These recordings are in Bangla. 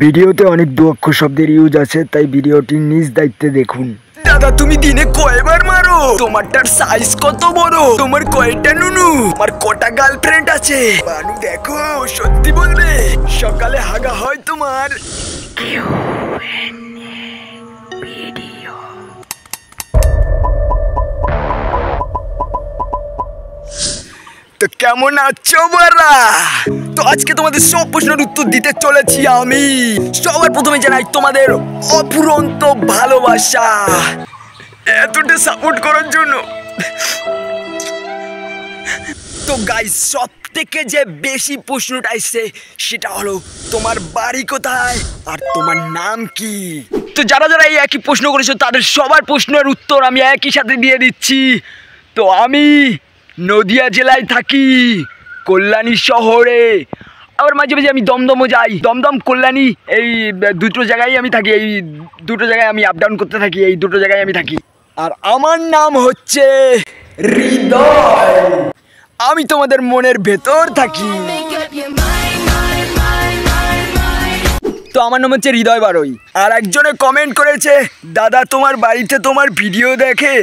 ভিডিওতে অনেক দুঃখ শব্দের ইউজ আছে, তাই ভিডিওটি নিজ দায়িত্বে দেখুন। দাদা তুমি দিনে কয়বার মারো? তোমারটার সাইজ কত বড়? তোমার কয়টা নুনু? আমার কটা গার্লফ্রেন্ড আছে? বানু দেখো, সত্যি বলবে সকালে হাগা হয় তোমার? তো কেমন আছো বারা? তো আজকে তোমাদের সব প্রশ্নের উত্তর দিতে চলেছি আমি। সবার প্রথমে জানাই তোমাদের অফুরন্ত ভালোবাসা, এতটা সাপোর্ট করার জন্য। তো গাইস, সব থেকে যে বেশি প্রশ্নটা আসছে সেটা হলো তোমার বাড়ি কোথায় আর তোমার নাম কি। তো যারা যারা এই একই প্রশ্ন করেছো তাদের সবার প্রশ্নের উত্তর আমি একই সাথে দিয়ে দিচ্ছি। তো আমি নদিয়া জেলায় থাকি, কল্যাণী শহরে। আবার মাঝে মাঝে আমি দমদমও যাই, দমদম কল্যাণী এই দুটো জায়গায় আমি থাকি। এই দুটো জায়গায় আমি আপ ডাউন করতে থাকি, এই দুটো জায়গায় আমি থাকি। আর আমার নাম হচ্ছে হৃদয়। আমি তোমাদের মনের ভেতর থাকি। তো আমার নাম হচ্ছে হৃদয় বারই। আর একজনে কমেন্ট করেছে, দাদা তোমার বাড়িতে তোমার ভিডিও দেখে,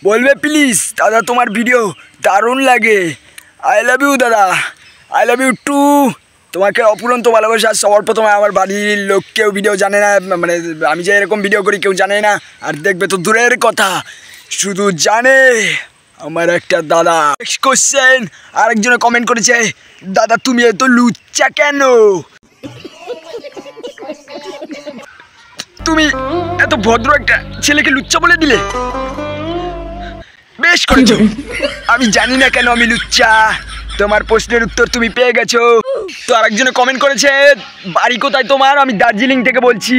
বলবে প্লিজ দাদা তোমার ভিডিও দারুণ লাগে। আই লাভ ইউ দাদা, আই লাভ ইউ টু। তোমাকে অপুরন্ত ভালোবাসা। সবার প্রথমে আমার বাড়ির লোক কেউ ভিডিও জানে না, মানে আমি যে এরকম ভিডিও করি কেউ জানে না, আর দেখবে তো দূরের কথা, শুধু জানে আমার একটা দাদা। নেক্সট কোশ্চেন, আরেকজনে কমেন্ট করেছে, দাদা তুমি এত লুচ্চা কেন? তুমি এত ভদ্র একটা ছেলেকে লুচ্চা বলে দিলে, বেশ করেছো। আমি জানি না কেন আমি লুচ্চা। তোমার প্রশ্নের উত্তর তুমি পেয়ে গেছো। তো আরেকজনে কমেন্ট করেছে, বাড়ি কোথায় তোমার? আমি দার্জিলিং থেকে বলছি।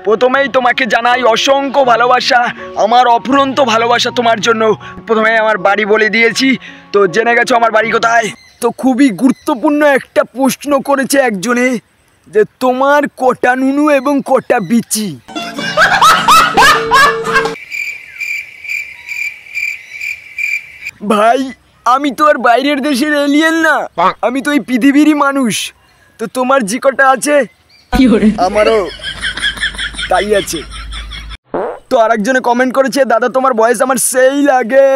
প্রথমেই তোমাকে জানাই অসংখ্য ভালোবাসা, আমার অফুরন্ত ভালোবাসা তোমার জন্য। প্রথমে আমার বাড়ি বলে দিয়েছি, তো জেনে গেছো আমার বাড়ি কোথায়। তো খুবই গুরুত্বপূর্ণ একটা প্রশ্ন করেছে একজনে, যে তোমার কটা নুনু এবং কটা বিচি? ভাই আমি তো আর বাইরের দেশের এলিয়েন না, আমি তো এই পৃথিবীরই মানুষ। তো তোমার যে কটা আছে আমারও তাই আছে। তো আরেকজনে কমেন্ট করেছে, দাদা তোমার ভয়েস আমার সেই লাগে,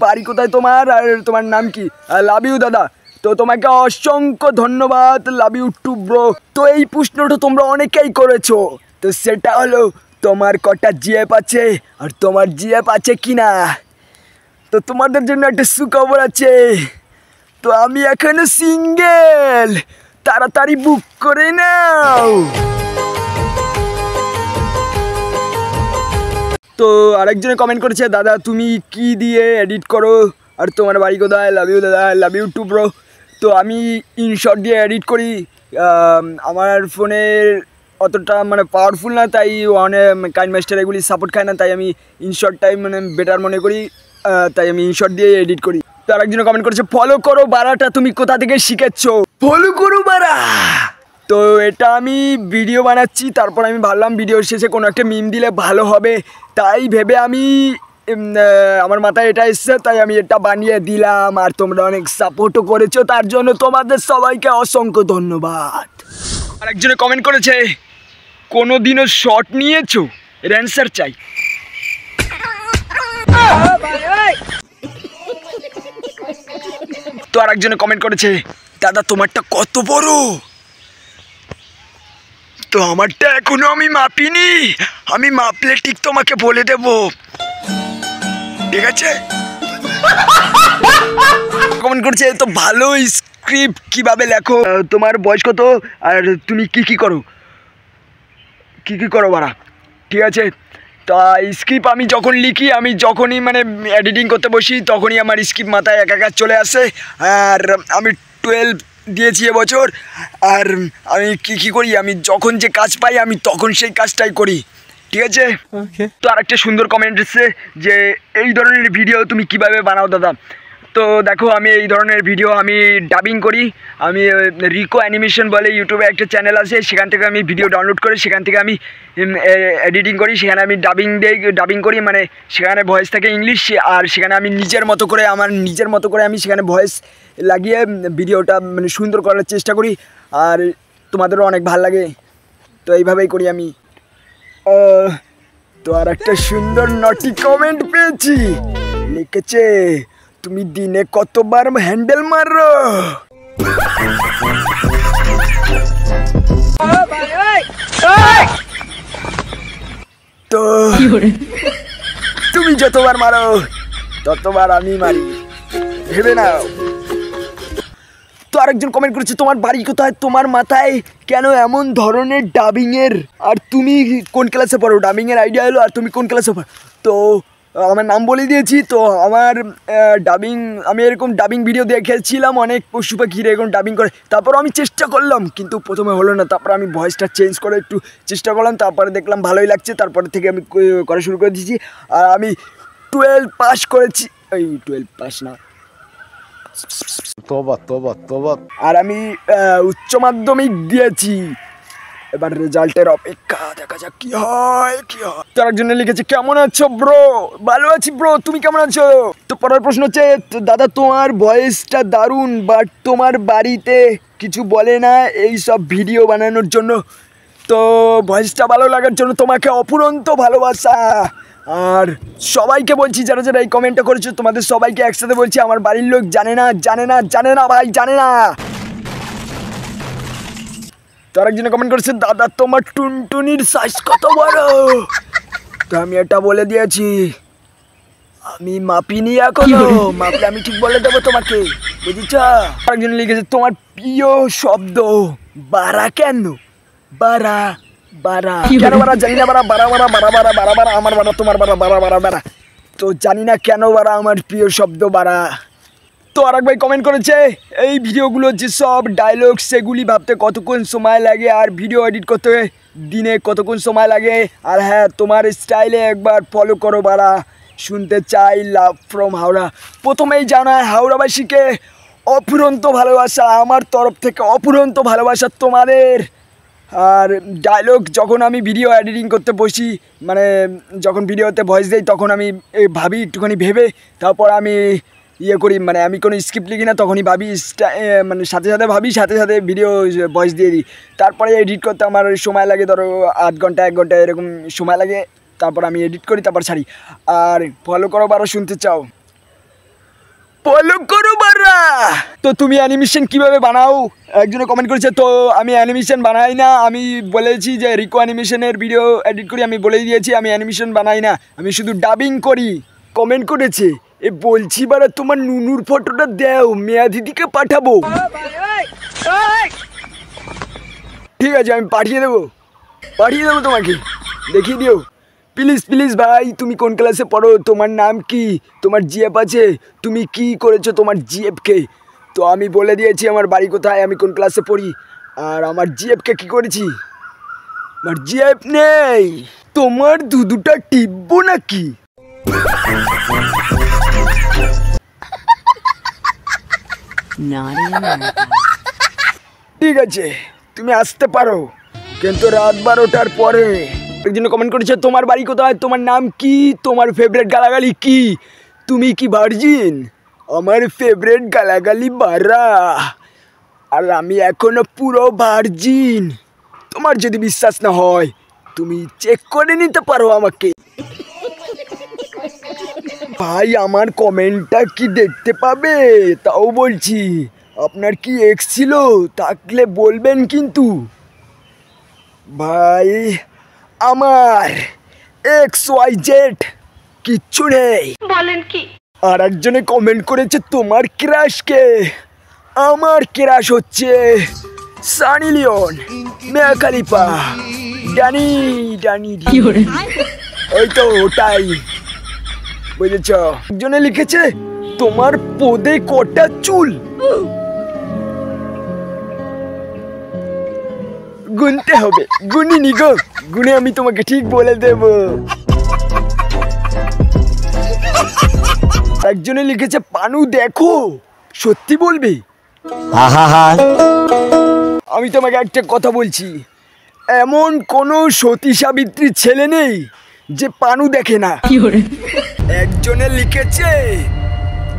বাড়ি কোথায় তোমার আর তোমার নাম কি? লাভ ইউ দাদা। তো তোমাকে অসংখ্য ধন্যবাদ, লাভ ইউ টু ব্রো। তো এই প্রশ্নটা তোমরা অনেকেই করেছো, তো সেটা হলো তোমার কটা জিএফ আছে আর তোমার জিএফ আছে কিনা। তো তোমাদের জন্য একটা সুখবর আছে, তো আমি এখনো সিঙ্গেল, তাড়াতাড়ি বুক করে নাও। তো আরেকজনে কমেন্ট করেছে, দাদা তুমি কি দিয়ে এডিট করো আর তোমার বাড়ি কোথায়? লাভ ইউ দাদা, লাভ ইউ টু ব্রো। তো আমি ইনশট দিয়ে এডিট করি। আমার ফোনের অতটা মানে পাওয়ারফুল না, তাই অনেক কাইনমাস্টার এগুলি সাপোর্ট খায় না, তাই আমি ইনশটটাই মানে বেটার মনে করি, তাই আমি ইনশট দিয়ে এডিট করি। তো আরেকজনে কমেন্ট করেছে, ফলো করো বারাটা তুমি কোথা থেকে শিখেছো? ফলো করো বারা। তো এটা আমি ভিডিও বানাচ্ছি, তারপর আমি ভাবলাম ভিডিওর শেষে কোনো একটা মিম দিলে ভালো হবে, তাই ভেবে আমি আমার মাথায় এটা এসছে, তাই আমি এটা বানিয়ে দিলাম। আর তোমরা অনেক সাপোর্টও করেছো, তার জন্য তোমাদের সবাইকে অসংখ্য ধন্যবাদ। আরেকজনে কমেন্ট করেছে, কোনো দিনও শর্ট নিয়েছো? এর অ্যান্সার চাই। তো আরেকজনে কমেন্ট করেছে, দাদা তোমারটা কত বড়? তো আমারটা এখনো আমি মাপিনি, আমি মাপলে ঠিক তোমাকে বলে দেব, ঠিক আছে? কমেন্ট করছে, তো ভালো স্ক্রিপ্ট কিভাবে লেখো? তোমার বয়স কত আর তুমি কি করো? কি করো বাড়া, ঠিক আছে? তা স্ক্রিপ্ট আমি যখন লিখি, আমি যখনই মানে এডিটিং করতে বসি, তখনই আমার স্ক্রিপ্ট মাথায় একাকার চলে আসে। আর আমি 12 দিয়েছি এবছর। আর আমি কি করি, আমি যখন যে কাজ পাই আমি তখন সেই কাজটাই করি, ঠিক আছে? তো আরেকটা সুন্দর কমেন্ট এসেছে, যে এই ধরনের ভিডিও তুমি কিভাবে বানাও দাদা? তো দেখো, আমি এই ধরনের ভিডিও আমি ডাবিং করি। আমি রিকো অ্যানিমেশন বলে ইউটিউবে একটা চ্যানেল আছে, সেখান থেকে আমি ভিডিও ডাউনলোড করে সেখান থেকে আমি এডিটিং করি, সেখানে আমি ডাবিং করি, মানে সেখানে ভয়েস থাকে ইংলিশ, আর সেখানে আমি নিজের মতো করে আমি সেখানে ভয়েস লাগিয়ে ভিডিওটা মানে সুন্দর করার চেষ্টা করি। আর তোমাদেরও অনেক ভালো লাগে। তো এইভাবেই করি আমি। তো আর একটা সুন্দর নটি কমেন্ট পেয়েছি, লিখেছে তুমি দিনে কতবার হ্যান্ডেল মারো। তো তুমি যতবার মারো ততবার আমি মারি, ভেবে নাও। তো আরেকজন কমেন্ট করেছে তোমার বাড়ি কোথায়, তোমার মাথায় কেন এমন ধরনের ডাবিংয়ের, আর তুমি কোন ক্লাসে পড়ো, ডাবিংয়ের আইডিয়া এলো, আর তুমি কোন ক্লাসে পড়ো। তো আমার নাম বলে দিয়েছি। তো আমার ডাবিং, আমি এরকম ডাবিং ভিডিও দেখেছিলাম অনেক পশু পাখির এরকম ডাবিং করে, তারপর আমি চেষ্টা করলাম কিন্তু প্রথমে হলো না, তারপর আমি ভয়েসটা চেঞ্জ করে একটু চেষ্টা করলাম, তারপরে দেখলাম ভালোই লাগছে, তারপরে থেকে আমি করা শুরু করে দিয়েছি। আর আমি 12 পাস করেছি, এই 12 পাস না, তোবা তোবা তোবা। আর আমি উচ্চ মাধ্যমিক দিয়েছি, এবার রেজাল্টের অপেক্ষা, দেখা যাক কি হয় কি হয়। তার একজনে লিখেছে কেমন আছো ব্রো, ভালো আছি ব্রো, তুমি কেমন আছো। তো পরের প্রশ্ন হচ্ছে দাদা তোমার ভয়েসটা দারুণ, বাট তোমার বাড়িতে কিছু বলে না এই সব ভিডিও বানানোর জন্য। তো ভয়েসটা ভালো লাগার জন্য তোমাকে অপুরন্ত ভালোবাসা। আর সবাইকে বলছি যারা যারা এই কমেন্টটা করেছো তোমাদের সবাইকে একসাথে বলছি আমার বাড়ির লোক জানে না জানে না জানে না ভাই, জানে না। তার একজনে কমেন্ট করেছে দাদা তোমার টুনটুনির সাইজ কত বড়। তো আমি এটা বলে দিয়েছি, আমি মাপিনি এখনো, মাপলে আমি ঠিক বলে দেবো তোমাকে, বুঝেছ। আরেকজন লিখেছে তোমার প্রিয় শব্দ বাড়া কেন, বাড়া বাড়া কেন বাড়া জানি না, বাড়া বাড়া বাড়া বাড়া বাড়া বাড়া বাড়া আমার বাড়া তোমার বাড়া বাড়া বাড়া বাড়া, তো জানি না কেন বাড়া আমার প্রিয় শব্দ বাড়া। তো আরেক ভাই কমেন্ট করেছে এই ভিডিওগুলো যেসব ডায়লগ সেগুলি ভাবতে কতক্ষণ সময় লাগে, আর ভিডিও এডিট করতে দিনে কতক্ষণ সময় লাগে, আর হ্যাঁ তোমার স্টাইলে একবার ফলো করো বাড়া, শুনতে চাই, লাভ ফ্রম হাওড়া। প্রথমেই জানাই হাওড়াবাসীকে অফুরন্ত ভালোবাসা, আমার তরফ থেকে অফুরন্ত ভালোবাসা তোমাদের। আর ডায়লগ যখন আমি ভিডিও এডিটিং করতে বসি, মানে যখন ভিডিওতে ভয়েস দিই তখন আমি ভাবি একটুখানি ভেবে তারপর আমি ইয়ে করি, মানে আমি কোনো স্ক্রিপ্ট লিখি না, তখনই ভাবি মানে সাথে সাথে ভাবি সাথে সাথে ভিডিও ভয়েস দিয়ে দিই। তারপরে এডিট করতে আমার সময় লাগে ধরো 8 ঘন্টা 1 ঘন্টা এরকম সময় লাগে, তারপর আমি এডিট করি তারপর ছাড়ি। আর ফলো করো বারো, শুনতে চাও ফলো করো বারা। তো তুমি অ্যানিমেশন কিভাবে বানাও একজনে কমেন্ট করেছে। তো আমি অ্যানিমেশন বানাই না, আমি বলেছি যে রিকো অ্যানিমেশনের ভিডিও এডিট করি, আমি বলেই দিয়েছি আমি অ্যানিমেশন বানাই না, আমি শুধু ডাবিং করি। কমেন্ট করেছে এ বলছি বারা তোমার নুনুর ফটোটা দাও, মেয়া দিদিকে পাঠাবো। ঠিক আছে আমি পাঠিয়ে দেবো তোমাকে, দেখিয়ে দিও প্লিজ প্লিজ ভাই। তুমি কোন ক্লাসে পড়ো, তোমার নাম কি, তোমার জিএফ আছে, তুমি কি করেছো তোমার জিএফকে। তো আমি বলে দিয়েছি আমার বাড়ি কোথায়, আমি কোন ক্লাসে পড়ি, আর আমার জিএফকে কি করেছি। আমার জিএফ নেই, তোমার দুটা টিপবো নাকি। ঠিক আছে তুমি আসতে পারো, কিন্তু রাত 12টার পরে। একজন কমেন্ট করেছে তোমার বাড়ি কোথায়, তোমার নাম কি, তোমার ফেভারিট গালাগালি কি, তুমি কি ভার্জিন। আমার ফেভারিট গালাগালি বারা, আর আমি এখনো পুরো ভার্জিন। তোমার যদি বিশ্বাস না হয় তুমি চেক করে নিতে পারো আমাকে। ভাই আমার কমেন্টটা কি দেখতে পাবে, তাও বলছি। আপনার কি এক্স ছিল, থাকলে বলবেন কিন্তু। ভাই আমার XYZ কিচ্ছু নেই, বলেন কি। আর একজনে কমেন্ট করেছে তোমার ক্রাশ কে। আমার ক্রাশ হচ্ছে সানি লিওন, মেয়া খালিফা, ডানি ডানি, ওই তো ওটাই, বুঝেছ। একজনে লিখেছে তোমার পদে কটা চুল, গুনতে হবে, গুনিনি গো, গুনে আমি তোমাকে ঠিক বলে দেব। একজনে লিখেছে পানু দেখো, সত্যি বলবে। আমি তোমাকে একটা কথা বলছি, এমন কোনো সতী সাবিত্রী ছেলে নেই যে পানু দেখে না। একজনে লিখেছে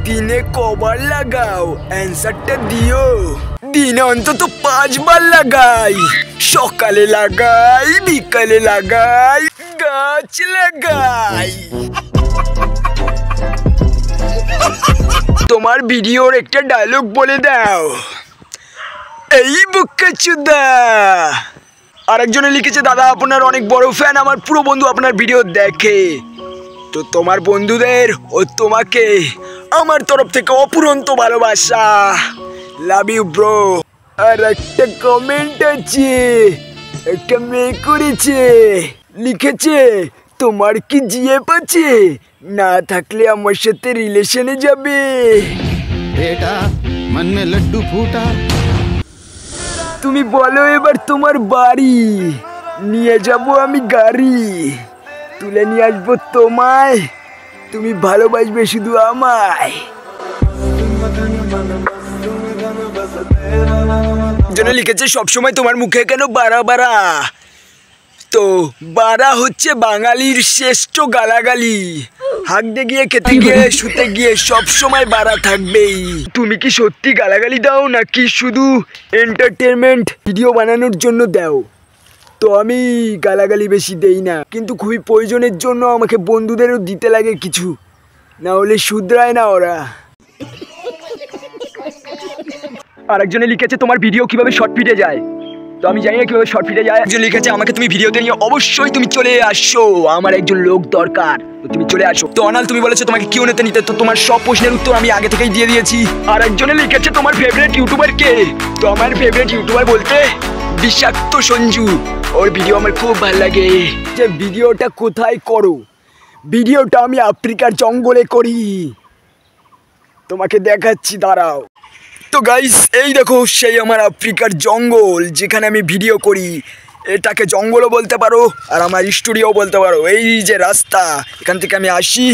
দিনে কবার লাগাও, অ্যান্সারটা দিও। দিনে অন্তত 5 বার লাগাই, সকালে লাগাই, বিকালে লাগাই, গাছ লাগাই। তোমার ভিডিওর একটা ডায়লগ বলে দাও। এই বোকাচোদা। আরেকজনে লিখেছে, দাদা আপনার অনেক বড় ফ্যান, আমার পুরো বন্ধু আপনার ভিডিও দেখে। তো তোমার বন্ধুদের ও তোমাকে আমার তরফ থেকে অপুরন্ত ভালোবাসা। Love you bro. আর একটা কমেন্ট আছে, একটা মেয়ে করেছে, লিখেছে তোমার কি জিএফ আছে? না থাকলে আমার সাথে রিলেশনে যাবে। बेटा मन में लड्डू फूटा। তুমি বলো এবার তোমার বাড়ি, নিয়ে যাব আমি গাড়ি, তুলে নিয়ে আসবো তোমায়, তুমি ভালোবাসবে শুধু আমায়। জন্য লিখেছে সবসময় তোমার মুখে কেন বাড়া বাড়া? তো বাড়া হচ্ছে বাঙালির শ্রেষ্ঠ গালাগালি। হাঁকতে গিয়ে, খেতে গিয়ে, শুতে গিয়ে সব সময় বাড়া থাকবেই। তুমি কি সত্যি গালাগালি দাও নাকি শুধু এন্টারটেনমেন্ট ভিডিও বানানোর জন্য দাও? তো আমি গালাগালি বেশি দেই না, কিন্তু খুবই প্রয়োজনের জন্য আমাকে বন্ধুদেরও দিতে লাগে কিছু, না হলে শুধরায় না ওরা। আরেকজনে লিখেছে তোমার ভিডিও কিভাবে শর্ট ফিটে যায়? তো আমি জানি না কিভাবে শর্ট ফিটে যায়। একজন লিখেছে আমাকে তুমি ভিডিওতে নিয়ে অবশ্যই তুমি চলে আসো, আমার একজন লোক দরকার, তো তুমি চলে আসো। তো অনাল তুমি বলেছো তোমাকে কিউ নিতে নিতে, তো তোমার সব প্রশ্নের উত্তর আমি আগে থেকেই দিয়ে দিয়েছি। আর একজনে লিখেছে তোমার ফেভারিট ইউটিউবার কে? তো আমার ফেভারিট ইউটিউবার বলতে বিষাক্ত সঞ্জু, ওর ভিডিও আমার খুব ভালো লাগে। যে ভিডিওটা কোথায় করো? ভিডিওটা আমি আফ্রিকার জঙ্গলে করি, তোমাকে দেখাচ্ছি, দাঁড়াও। তো গাইস এই দেখো সেই আমার আফ্রিকার জঙ্গল যেখানে আমি ভিডিও করি। এটাকে জঙ্গলও বলতে পারো আর আমার স্টুডিও বলতে পারো। এই যে রাস্তা, এখান থেকে আমি আসি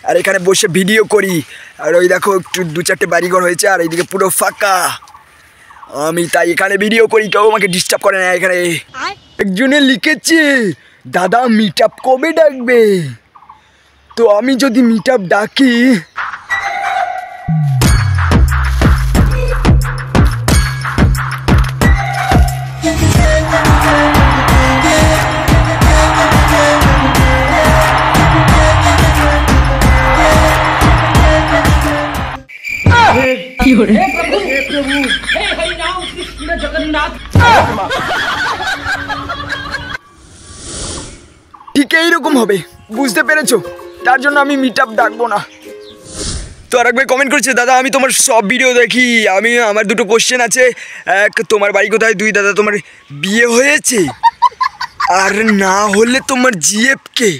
আর এখানে বসে ভিডিও করি। আর ওই দেখো একটু 2-4টে বাড়িঘর হয়েছে আর এইদিকে পুরো ফাঁকা। আমি তাই এখানে ভিডিও করি, কেউ আমাকে ডিস্টার্ব করে না এখানে। একজনে লিখেছে দাদা মিট আপ কবে ডাকবে? তো আমি যদি মিট আপ ডাকি, ঠিক এইরকম হবে, বুঝতে পেরেছো? তার জন্য আমি মিট আপ ডাকবো না। তো আর একবার কমেন্ট করেছে, দাদা আমি তোমার সব ভিডিও দেখি, আমার 2টো কোশ্চেন আছে। এক, তোমার বাড়ি কোথায়? 2, দাদা তোমার বিয়ে হয়েছে? আর না হলে তোমার জিএফ কে?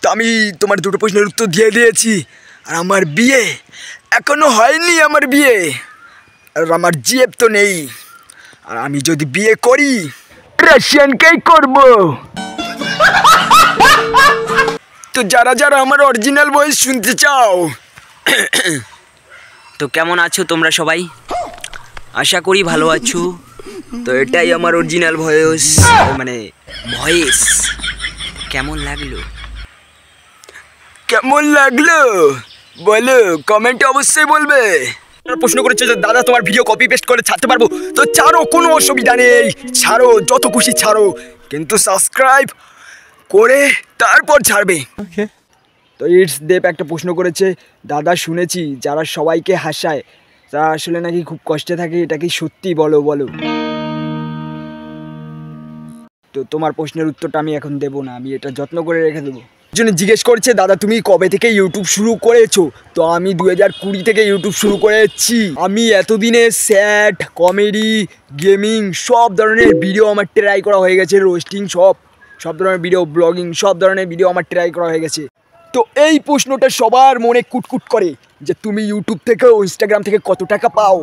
তো আমি তোমার 2টো প্রশ্নের উত্তর দিয়ে দিয়েছি। আর আমার বিয়ে এখনো হয়নি, আমার বিয়ে, আর আমার জিএফ তো নেই। আর আমি যদি বিয়ে করি রাশিয়ানকেই করব। তো যারা যারা আমার অরিজিনাল ভয়েস শুনতে চাও, তো কেমন আছো তোমরা সবাই? আশা করি ভালো আছো। তো এটাই আমার অরিজিনাল ভয়েস, মানে ভয়েস। কেমন লাগলো? কেমন লাগলো বলো, কমেন্টে অবশ্যই বলবে। প্রশ্ন করেছে যে দাদা তোমার ভিডিও কপি পেস্ট করে ছাড়তে পারবো? তো ছাড়ো, কোনো অসুবিধা নেই, ছাড়ো, যত খুশি ছাড়ো, কিন্তু সাবস্ক্রাইব করে তারপর ছাড়বে। তো ইটস দেব একটা প্রশ্ন করেছে, দাদা শুনেছি যারা সবাইকে হাসায় তারা আসলে নাকি খুব কষ্টে থাকে, এটা কি সত্যি? বলো বলো। তো তোমার প্রশ্নের উত্তরটা আমি এখন দেবো না, আমি এটা যত্ন করে রেখে দেবো। জন্য জিজ্ঞেস করছে দাদা তুমি কবে থেকে ইউটিউব শুরু করেছো? তো আমি 2020 থেকে ইউটিউব শুরু করেছি। আমি এতদিনে স্যাড, কমেডি, গেমিং সব ধরনের ভিডিও আমার ট্রাই করা হয়ে গেছে, রোস্টিং সব ধরনের ভিডিও, ব্লগিং সব ধরনের ভিডিও আমার ট্রাই করা হয়ে গেছে। তো এই প্রশ্নটা সবার মনে কুটকুট করে যে তুমি ইউটিউব থেকে ও ইনস্টাগ্রাম থেকে কত টাকা পাও।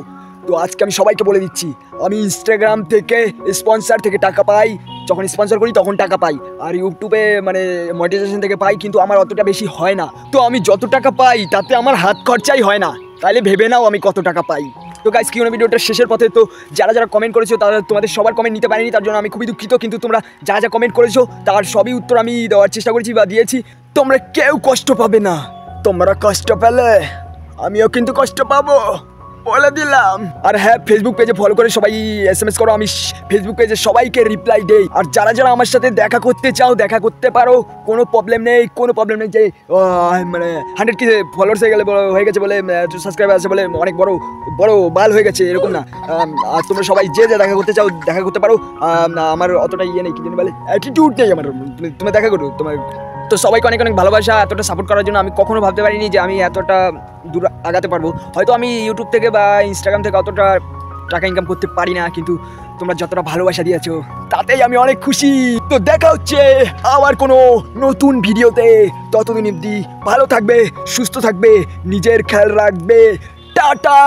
তো আজকে আমি সবাইকে বলে দিচ্ছি, আমি ইনস্টাগ্রাম থেকে স্পন্সর থেকে টাকা পাই, যখন স্পন্সর করি তখন টাকা পাই, আর ইউটিউবে মানে মনিটাইজেশন থেকে পাই, কিন্তু আমার অতটা বেশি হয় না। তো আমি যত টাকা পাই তাতে আমার হাত খরচাই হয় না, তাইলে ভেবে নাও আমি কত টাকা পাই। তো গাইস কি হলো ভিডিওটা শেষের পথে। তো যারা যারা কমেন্ট করেছো তারা তোমাদের সবার কমেন্ট নিতে পারিনি, তার জন্য আমি খুবই দুঃখিত, কিন্তু তোমরা যা যা কমেন্ট করেছো তার সবই উত্তর আমি দেওয়ার চেষ্টা করেছি বা দিয়েছি। তোমরা কেউ কষ্ট পাবে না, তোমরা কষ্ট পেলে আমিও কিন্তু কষ্ট পাবো। বলে দিলাম। আর হ্যাঁ, ফেসবুক পেজে ফলো করে সবাই SMS করো, আমি ফেসবুক পেজে সবাইকে রিপ্লাই দেই। আর যারা যারা আমার সাথে দেখা করতে চাও দেখা করতে পারো, কোনো প্রবলেম নেই, কোনো প্রবলেম নেই। যে মানে 100K ফলোয়ার্স হয়ে গেছে বলে, সাবস্ক্রাইবার আছে বলে অনেক বড় বড় বাল হয়ে গেছে, এরকম না। আর তোমরা সবাই যে যে দেখা করতে চাও দেখা করতে পারো। আমার অতটা ইয়ে নেই, কি জানি বলে, অ্যাটিটিউড নেই আমার। তুমি দেখা করো তোমার। তো সবাইকে অনেক অনেক ভালোবাসা, এতটা সাপোর্ট করার জন্য। আমি কখনো ভাবতে পারিনি যে আমি এতটা দূর আগাতে পারবো। হয়তো আমি ইউটিউব থেকে বা ইনস্টাগ্রাম থেকে অতটা টাকা ইনকাম করতে পারি না, কিন্তু তোমরা যতটা ভালোবাসা দিয়েছো তাতেই আমি অনেক খুশি। তো দেখা হচ্ছে আবার কোনো নতুন ভিডিওতে। ততদিন অবধি ভালো থাকবে, সুস্থ থাকবে, নিজের খেয়াল রাখবে। টাটা।